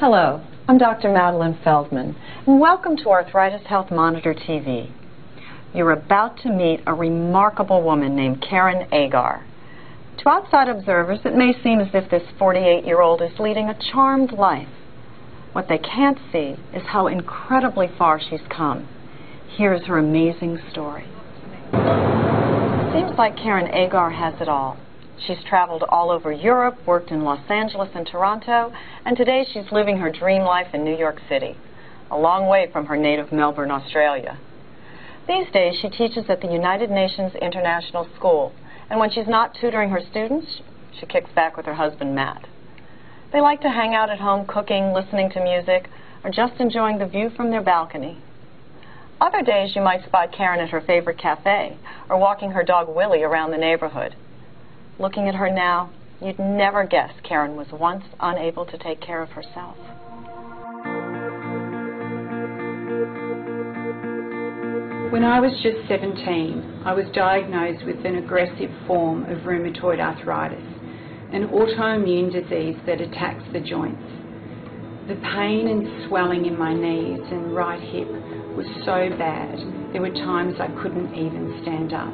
Hello, I'm Dr. Madeline Feldman, and welcome to Arthritis Health Monitor TV. You're about to meet a remarkable woman named Karen Ager. To outside observers, it may seem as if this 48-year-old is leading a charmed life. What they can't see is how incredibly far she's come. Here's her amazing story. Seems like Karen Ager has it all. She's traveled all over Europe, worked in Los Angeles and Toronto, and today she's living her dream life in New York City, a long way from her native Melbourne, Australia. These days she teaches at the United Nations International School, and when she's not tutoring her students, she kicks back with her husband, Matt. They like to hang out at home cooking, listening to music, or just enjoying the view from their balcony. Other days you might spot Karen at her favorite cafe, or walking her dog Willie around the neighborhood. Looking at her now, you'd never guess Karen was once unable to take care of herself. When I was just 17, I was diagnosed with an aggressive form of rheumatoid arthritis, an autoimmune disease that attacks the joints. The pain and swelling in my knees and right hip was so bad, there were times I couldn't even stand up.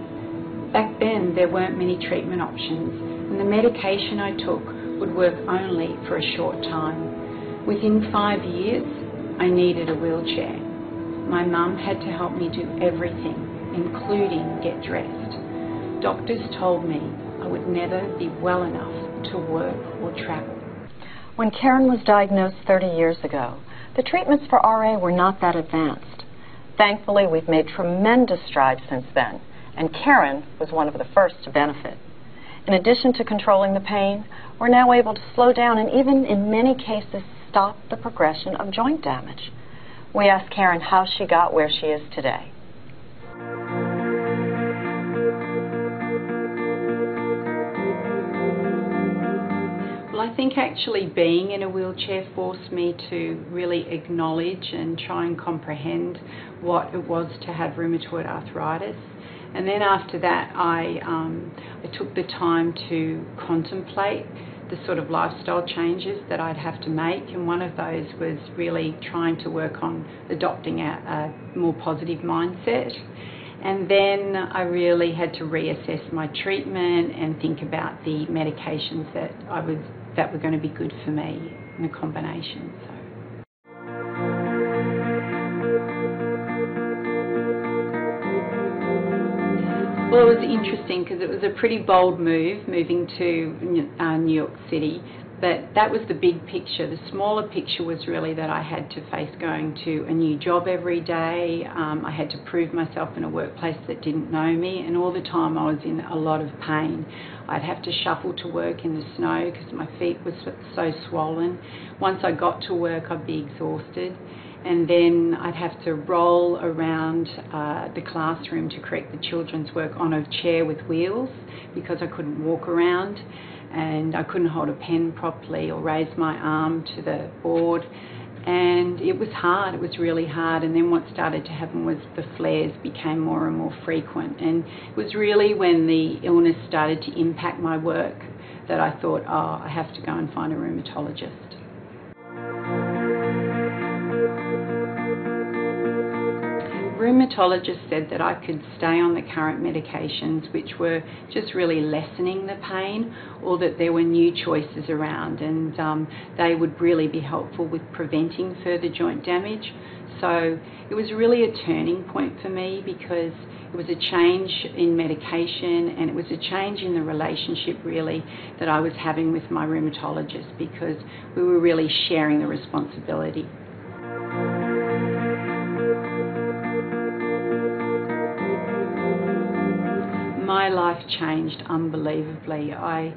Back then, there weren't many treatment options, and the medication I took would work only for a short time. Within 5 years, I needed a wheelchair. My mum had to help me do everything, including get dressed. Doctors told me I would never be well enough to work or travel. When Karen was diagnosed 30 years ago, the treatments for RA were not that advanced. Thankfully, we've made tremendous strides since then, and Karen was one of the first to benefit. In addition to controlling the pain, we're now able to slow down and even, in many cases, stop the progression of joint damage. We asked Karen how she got where she is today. Well, I think actually being in a wheelchair forced me to really acknowledge and try and comprehend what it was to have rheumatoid arthritis. And then after that, I took the time to contemplate the sort of lifestyle changes that I'd have to make, and one of those was really trying to work on adopting a more positive mindset. And then I really had to reassess my treatment and think about the medications that were going to be good for me in a combination. Well, it was interesting because it was a pretty bold move, moving to New York City, but that was the big picture. The smaller picture was really that I had to face going to a new job every day. I had to prove myself in a workplace that didn't know me, and all the time I was in a lot of pain. I'd have to shuffle to work in the snow because my feet were so swollen. Once I got to work, I'd be exhausted. And then I'd have to roll around the classroom to correct the children's work on a chair with wheels because I couldn't walk around, and I couldn't hold a pen properly or raise my arm to the board. And it was hard, it was really hard. And then what started to happen was the flares became more and more frequent. And it was really when the illness started to impact my work that I thought, oh, I have to go and find a rheumatologist. Rheumatologist said that I could stay on the current medications, which were just really lessening the pain, or that there were new choices around, and they would really be helpful with preventing further joint damage. So it was really a turning point for me because it was a change in medication, and it was a change in the relationship really that I was having with my rheumatologist, because we were really sharing the responsibility. My life changed unbelievably. I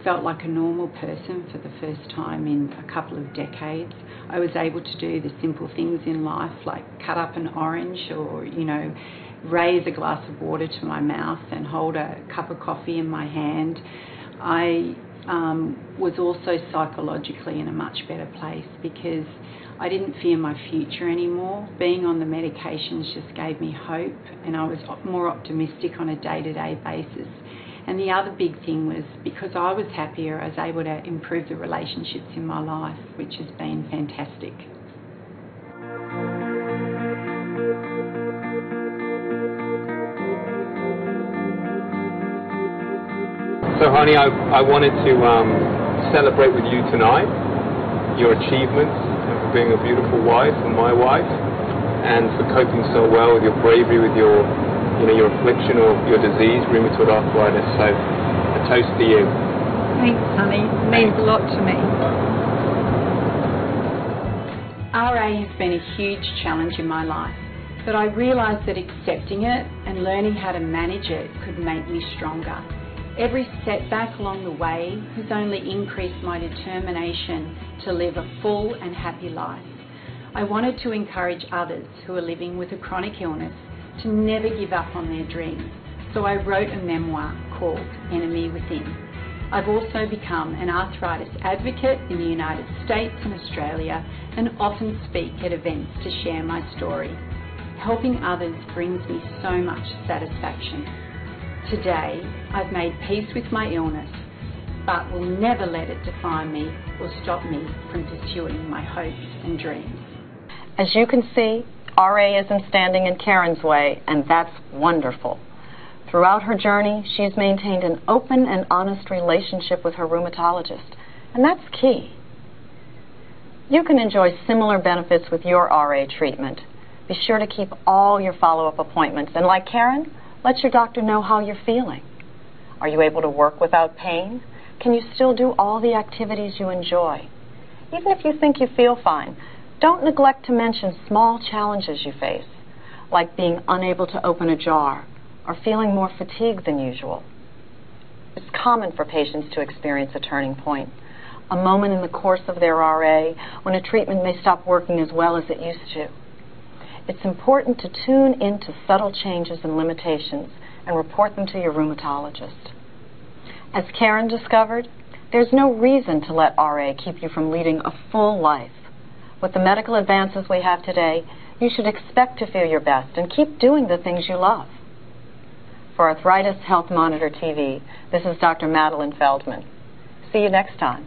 felt like a normal person for the first time in a couple of decades. I was able to do the simple things in life, like cut up an orange or, raise a glass of water to my mouth and hold a cup of coffee in my hand. I was also psychologically in a much better place because I didn't fear my future anymore. Being on the medications just gave me hope, and I was more optimistic on a day-to-day basis. And the other big thing was because I was happier, I was able to improve the relationships in my life, which has been fantastic. So honey, I wanted to celebrate with you tonight your achievements and for being a beautiful wife and my wife, and for coping so well with your bravery with your affliction or your disease, rheumatoid arthritis. So a toast to you. Thanks, honey. It means a lot to me. RA has been a huge challenge in my life, but I realised that accepting it and learning how to manage it could make me stronger. Every setback along the way has only increased my determination to live a full and happy life. I wanted to encourage others who are living with a chronic illness to never give up on their dreams, so I wrote a memoir called Enemy Within. I've also become an arthritis advocate in the United States and Australia, and often speak at events to share my story. Helping others brings me so much satisfaction. Today, I've made peace with my illness, but will never let it define me or stop me from pursuing my hopes and dreams. As you can see, RA isn't standing in Karen's way, and that's wonderful. Throughout her journey, she's maintained an open and honest relationship with her rheumatologist, and that's key. You can enjoy similar benefits with your RA treatment. Be sure to keep all your follow-up appointments, and like Karen, let your doctor know how you're feeling. Are you able to work without pain? Can you still do all the activities you enjoy? Even if you think you feel fine, don't neglect to mention small challenges you face, like being unable to open a jar or feeling more fatigued than usual. It's common for patients to experience a turning point, a moment in the course of their RA when a treatment may stop working as well as it used to. It's important to tune into subtle changes and limitations and report them to your rheumatologist. As Karen discovered, there's no reason to let RA keep you from leading a full life. With the medical advances we have today, you should expect to feel your best and keep doing the things you love. For Arthritis Health Monitor TV, this is Dr. Madeline Feldman. See you next time.